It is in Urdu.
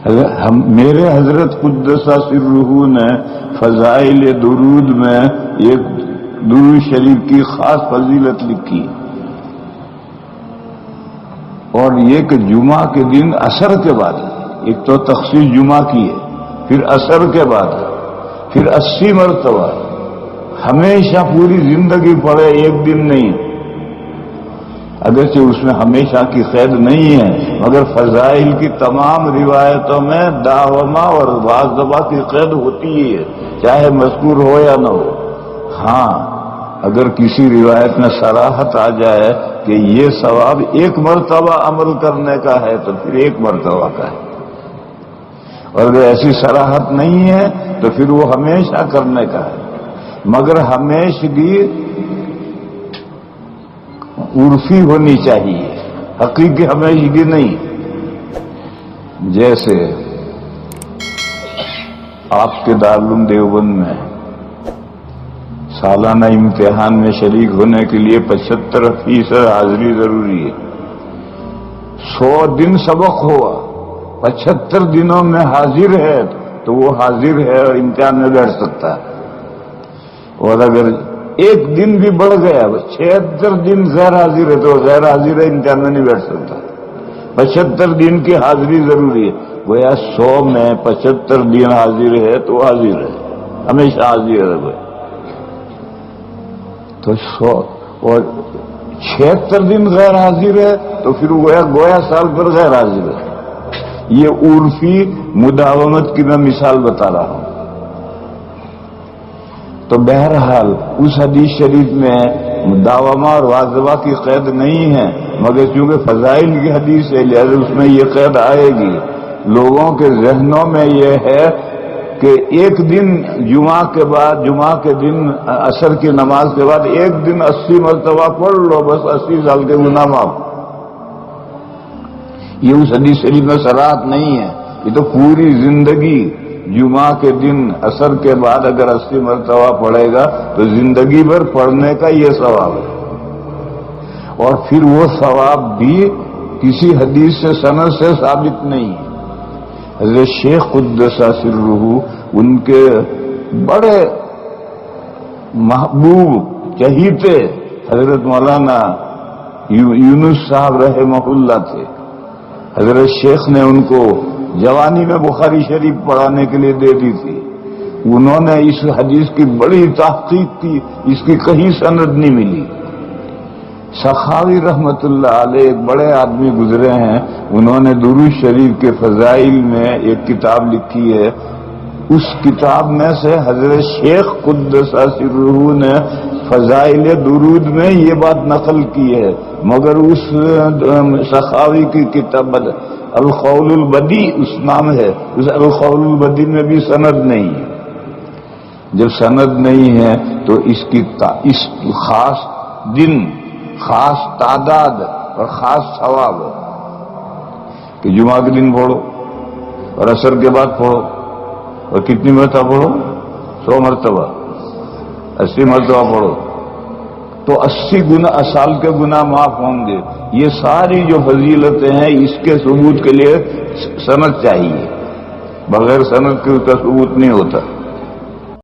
میرے حضرت قدس سرہ نے فضائل درود میں ایک درود شریف کی خاص فضیلت لکھی، اور یہ کہ جمعہ کے دن عصر کے بعد، ایک تو تخصیص جمعہ کی ہے، پھر عصر کے بعد، پھر 80 مرتبہ، ہمیشہ پوری زندگی پڑھے، ایک دن نہیں۔ اگرچہ اس میں ہمیشہ کی قید نہیں ہے، مگر فضائل کی تمام روایتوں میں داومہ اور بعض دفعہ کی قید ہوتی ہی ہے، چاہے مذکور ہو یا نہ ہو۔ ہاں اگر کسی روایت میں صراحت آ جائے کہ یہ ثواب ایک مرتبہ عمل کرنے کا ہے تو پھر ایک مرتبہ کا ہے، اور اگر ایسی صراحت نہیں ہے تو پھر وہ ہمیشہ کرنے کا ہے، مگر ہمیشگی عرفی ہونی چاہیے، حقیقی ہمیشگی نہیں۔ جیسے آپ کے دارالعلوم دیوبند میں سالانہ امتحان میں شریک ہونے کے لیے 75% حاضری ضروری ہے۔ 100 دن سبق ہوا، 75 دنوں میں حاضر ہے تو وہ حاضر ہے اور امتحان میں بیٹھ سکتا ہے، اور اگر ایک دن بھی بڑھ گیا، 76 دن غیر حاضر ہے تو غیر حاضر ہے، امتحان میں نہیں بیٹھ سکتا۔ 75 دن کی حاضری ضروری ہے، گویا 100 میں 75 دن حاضر ہے تو حاضر ہے، ہمیشہ حاضر ہے گویا۔ تو 100 اور 76 دن غیر حاضر ہے تو پھر گویا سال پر غیر حاضر ہے۔ یہ عرفی مداومت کی میں مثال بتا رہا ہوں۔ تو بہرحال اس حدیث شریف میں مداومہ اور واظبہ کی قید نہیں ہے، مگر چونکہ فضائل کی حدیث ہے لہذا اس میں یہ قید آئے گی۔ لوگوں کے ذہنوں میں یہ ہے کہ ایک دن جمعہ کے بعد، جمعہ کے دن عصر کی نماز کے بعد ایک دن 80 مرتبہ پڑھ لو، بس 80 سال کے گناہ معاف۔ یہ اس حدیث شریف میں صراحت نہیں ہے، یہ تو پوری زندگی جمعہ کے دن عصر کے بعد اگر 80 مرتبہ پڑھے گا تو زندگی بھر پڑھنے کا یہ ثواب ہے، اور پھر وہ ثواب بھی کسی حدیث سے سند سے ثابت نہیں ہے۔ حضرت شیخ قدس سرہ ان کے بڑے محبوب چہیتے حضرت مولانا یونس صاحب رحمہ اللہ تھے۔ حضرت شیخ نے ان کو جوانی میں بخاری شریف پڑھانے کے لیے دے دی تھی، انہوں نے اس حدیث کی بڑی تحقیق کی، اس کی کہیں سند نہیں ملی۔ سخاوی رحمت اللہ علیہ ایک بڑے آدمی گزرے ہیں، انہوں نے درود شریف کے فضائل میں ایک کتاب لکھی ہے، اس کتاب میں سے حضرت شیخ قدس سرہ نے فضائل درود میں یہ بات نقل کی ہے، مگر اس سخاوی کی کتاب القول البدی اس نام ہے، اس القول البدی میں بھی سند نہیں ہے۔ جب سند نہیں ہے تو اس خاص دن، خاص تعداد اور خاص ثواب ہے کہ جمعہ کے دن پڑھو اور عصر کے بعد پڑھو، اور کتنی مرتبہ پڑھو؟ 100 مرتبہ، 80 مرتبہ پڑھو تو 80 سال کے گناہ معاف ہوں گے۔ یہ ساری جو فضیلتیں ہیں اس کے ثبوت کے لیے سند چاہیے، بغیر سند کے اس کا ثبوت نہیں ہوتا۔